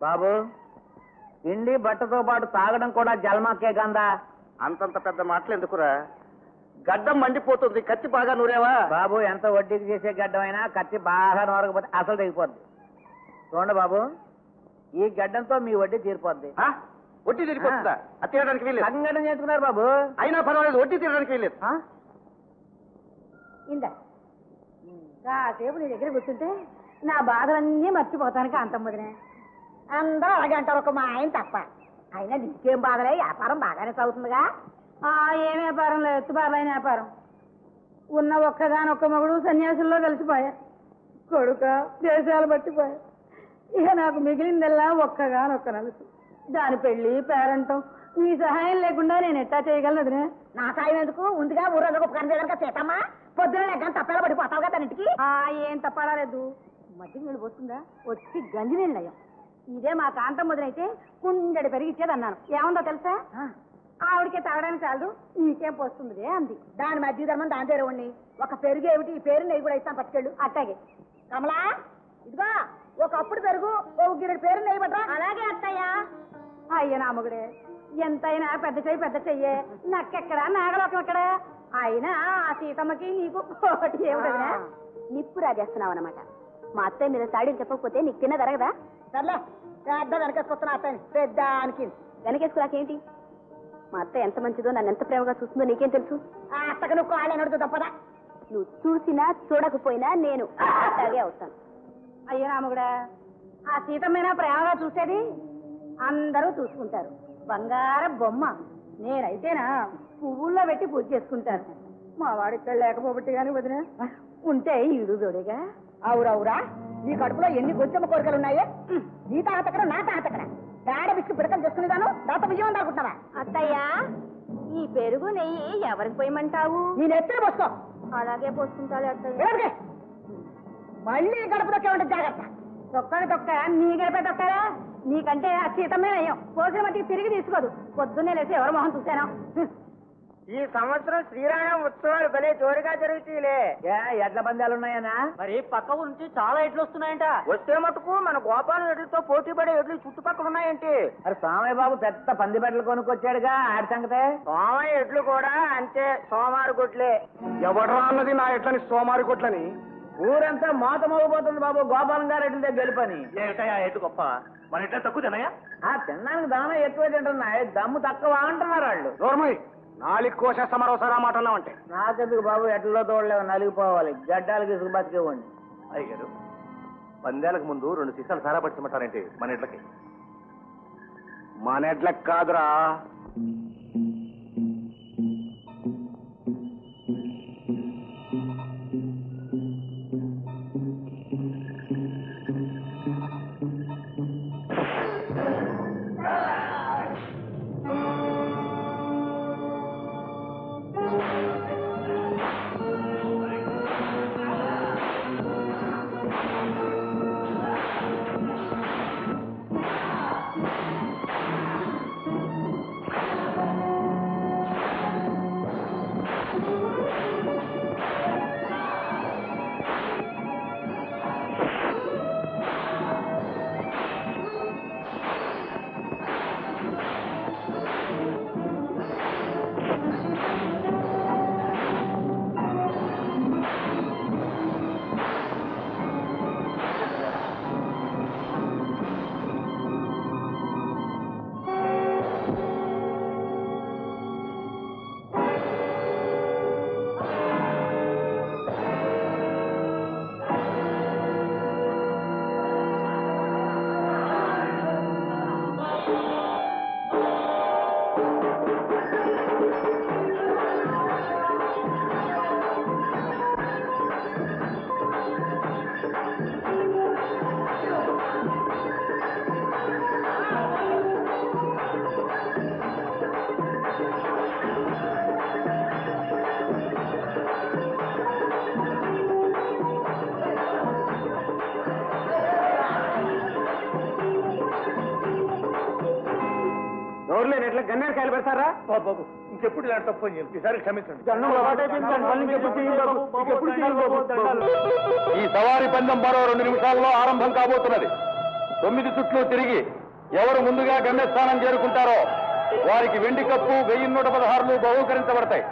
బాబు తిండి బట్టతో పాటు తాగడం కూడా జల్మాకే గందా. అంతంత పెద్ద మాటలు ఎందుకురా? గడ్డం మండిపోతుంది, కత్తి బాగా నూరేవా? బాబు ఎంత వడ్డీకి చేసే గడ్డమైనా కత్తి బాగా నూరకపోతే అసలు తెగిపోద్ది. చూడండి బాబు, ఈ గడ్డంతో మీ వడ్డీ తీరిపోద్ది. వడ్డీ తీరిపోతుందా? అది తీరడానికి వీల్లేదు. సంగడం చేసుకున్నారు బాబు. అయినా పర్వాలేదు, వడ్డీ తీరడానికి వీల్లేదు. ఇందా కాసేపు నీ దగ్గర కూర్చుంటే నా బాధలన్నీ మర్చిపోతానికి అంతం వదిలే. అందరూ అలాగే అంటారు, ఒక మా ఆయన తప్ప. అయినా నీకేం బాధలే, వ్యాపారం బాగానే సాగుతుందిగా. ఏం వ్యాపారం లేదు, ఎత్తుబారులైన వ్యాపారం. ఉన్న ఒక్కగానొక్క మగుడు సన్యాసుల్లో కలిసిపోయా, కొడుక దేశాలు పట్టిపోయా. ఇక నాకు మిగిలిందల్లా ఒక్కగానొక్క నలుసు. దాని పెళ్లి పేరంటం నీ సహాయం లేకుండా నేను ఎట్టా చేయగలనుదినే. నా సాయం ఎందుకు ఉందిగా, ఊరంలో గొప్ప కనుక చేతమ్మా. పొద్దున లెక్క తప్పేలా పడిపోతావుగా దానికి. ఏం తప్పలేదు, మధ్య నీళ్ళు పోతుందా వచ్చి గంజి నీళ్ళు నయం. ఇదే మా కాంతం మొదలైతే కుండెడు పెరిగిచ్చేది అన్నాను. ఏముందో తెలుసా, ఆవిడికే తాగడానికి చాలదు, నీకేం పోస్తుంది అంది. దాని మధ్య ధర్మం దాని పేరు ఉండి ఒక పెరుగు ఏమిటి, ఈ పేరు నెయ్యి కూడా ఇస్తాను పట్టుకెళ్ళు. అట్టాగే కమలా, ఇదిగో ఒకప్పుడు పెరుగు ఓ గిరెడు పేరు నెయ్యి పట్టరా. అలాగే అత్తయ్యా. అయ్య నామగుడే, ఎంతైనా పెద్ద చెయ్యే, నక్కెక్కడా నాగలోకం ఎక్కడా. అయినా ఆ సీతమ్మకి నీకు పోటీ ఏమిటదినా? నిప్పు రాజేస్తున్నావు అనమాట. మా అత్తయ్య మీద సాడీలు చెప్పకపోతే నీకు తిన్న జరగదా? సర్లే, పెద్ద వెనకేసుకొస్తున్నా అత్తయ్య, పెద్దానికి వెనకేసుకురాకేంటి? మా అత్తయ్య ఎంత మంచిదో, నన్ను ఎంత ప్రేమగా చూస్తుందో నీకేం తెలుసు? ఆ అత్తకు నువ్వు కాళ్ళనడుతూ తప్పదా? నువ్వు చూసినా చూడకపోయినా నేను అట్లాగే అవుతాను. అయ్యో రామగుడా, ఆ సీతమ్మేనా ప్రేమగా చూసేది? అందరూ చూసుకుంటారు, బంగారం బొమ్మ. నేనైతేనా పువ్వుల్లో పెట్టి పూజ చేసుకుంటాను. మా వాడి ఇక్కడ లేకపోబట్టి కానీ వదిన ఉంటే ఈడు దొడిగా. అవురవురా, నీ కడుపులో ఎన్ని గొంచెమ్మ కోరికలు ఉన్నాయే? నీ తాగతక్కడ నా తాగతక్కడ పేడ బిస్కు పిడకలు చేసుకునేదాను, దాత విజయం అనుకుంటున్నావా? అత్తయ్యా, ఈ పెరుగు నెయ్యి ఎవరికి పోయమంటావు? నేను ఎత్తున పోసుకో. అలాగే పోసుకుంటాను అత్తయ్య. మళ్ళీ గడప దొక్కే జాగ్రత్త. తొక్కని తొక్క నీ గడపే తొక్కరా? నీకంటే ఆ సీతమే నయం, పోసిన మట్టికి తిరిగి తీసుకోదు. పొద్దున్నే లేసి ఎవరి మొహం చూశాను. ఈ సంవత్సరం శ్రీరామ ఉత్సవాలు భలే జోరుగా జరుగుతాయిలే. ఎడ్ల పందాలు ఉన్నాయనా? మరి పక్క నుంచి చాలా ఎడ్లు వస్తున్నాయంట. వస్తే మటుకు మన గోపాలం ఎడ్లతో పోటీ పడే ఎడ్లు చుట్టుపక్కల ఉన్నాయంటే. మరి సోమయ్య బాబు పెద్ద పంది బట్టలు కొనుక్కొచ్చాడుగా, ఆడి సంగతే. సోమయ్య ఎడ్లు కూడా అంతే, సోమారు కొట్లే. ఎవడరా అన్నది నా ఎట్లని సోమారి కొట్లని? ఊరంతా మోత మోగిపోతుంది బాబు, గోపాలం గారు ఎడ్ల దగ్గర గెలుపని. ఏటయా ఎటు గొప్ప, మన ఎట్లా తక్కువ తినయా? తినడానికి దానం ఎక్కువ తింటున్నాయి, దమ్ము తక్కువ అంటున్నారు వాళ్ళు. నోర్మయ్, 4 కోసేస్తా మరోసారి ఆ మాట అన్నావంటే. నాకెందుకు బాబు, ఎట్లలో తోడలేవు, నలిగిపోవాలి, గడ్డాలకి ఇసుకు బతికివ్వండి. అయ్యారు, పందేలకు ముందు 2 సీసాలు సారా పట్టించమంటారంటే మన ఎడ్లకి. మన ఎడ్లకి కాదురా. గన్నేరకాయలు పెడతారా బాబు? ఇంకెప్పుడు ఇలాంటి తప్పు ఈసారి క్షమించండి. ఈ సవారి పందెం మరో 2 నిమిషాల్లో ఆరంభం కాబోతున్నది. 9 చుట్లు తిరిగి ఎవరు ముందుగా గమ్యస్థానం చేరుకుంటారో వారికి వెండి కప్పు 1116 బహూకరించబడతాయి.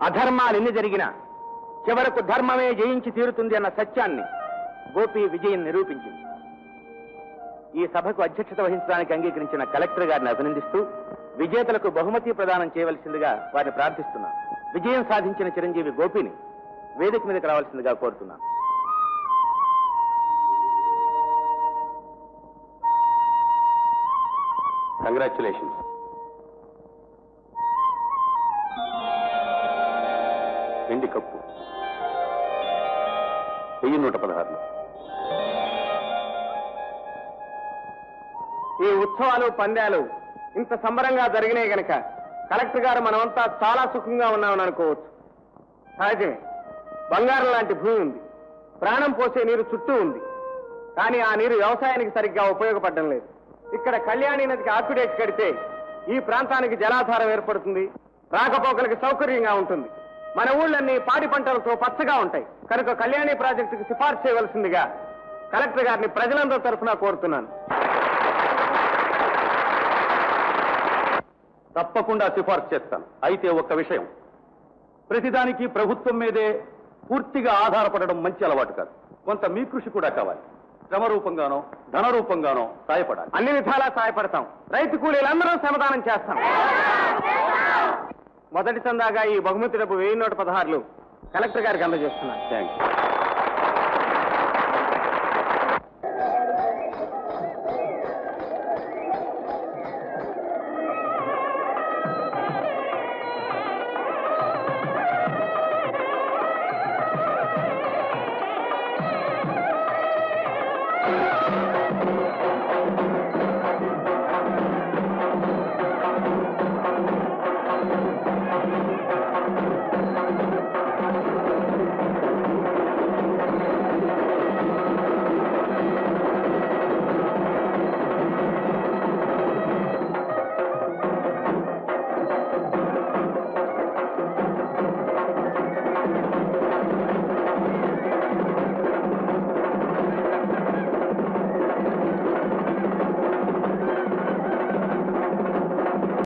అధర్మాలు ఎన్ని జరిగినా చివరకు ధర్మమే జయించి తీరుతుంది అన్న సత్యాన్ని గోపి విజయం నిరూపించింది. ఈ సభకు అధ్యక్షత వహించడానికి అంగీకరించిన కలెక్టర్ గారిని అభినందిస్తూ విజేతలకు బహుమతి ప్రదానం చేయవలసిందిగా వారిని ప్రార్థిస్తున్నాను. విజయం సాధించిన చిరంజీవి గోపిని వేదిక మీదకి రావాల్సిందిగా కోరుతున్నాను. కంగ్రాచులేషన్స్. వెండి కప్పు 1116. ఈ ఉత్సవాలు పందాలు ఇంత సంబరంగా జరిగినాయి గనక కలెక్టర్ గారు మనమంతా చాలా సుఖంగా ఉన్నామని అనుకోవచ్చు. సహజమే, బంగారం లాంటి భూమి ఉంది, ప్రాణం పోసే నీరు చుట్టూ ఉంది. కానీ ఆ నీరు వ్యవసాయానికి సరిగ్గా ఉపయోగపడడం లేదు. ఇక్కడ కళ్యాణి నదికి ఆక్విడేట్ కడితే ఈ ప్రాంతానికి జలాధారం ఏర్పడుతుంది, రాకపోకలకి సౌకర్యంగా ఉంటుంది. మన ఊళ్ళన్నీ పాడి పంటలతో పచ్చగా ఉంటాయి. కనుక కళ్యాణి ప్రాజెక్టుకు సిఫార్సు చేయవలసిందిగా కలెక్టర్ గారిని ప్రజలందరి తరఫున కోరుతున్నాను. తప్పకుండా సిఫార్సు చేస్తాను. అయితే ఒక్క విషయం, ప్రతిదానికి ప్రభుత్వం మీదే పూర్తిగా ఆధారపడడం మంచి అలవాటు కాదు. కొంత మీ కృషి కూడా కావాలి. శ్రమ రూపంగానో ధన రూపంగానో సాయపడాలి. అన్ని విధాలా సాయపడతాం. రైతు కూలీలందరూ శ్రమదానం చేస్తాం. మొదటి చందాగా ఈ బహుమతి డబ్బు 1116 కలెక్టర్ గారికి అందజేస్తున్నాను. థ్యాంక్స్.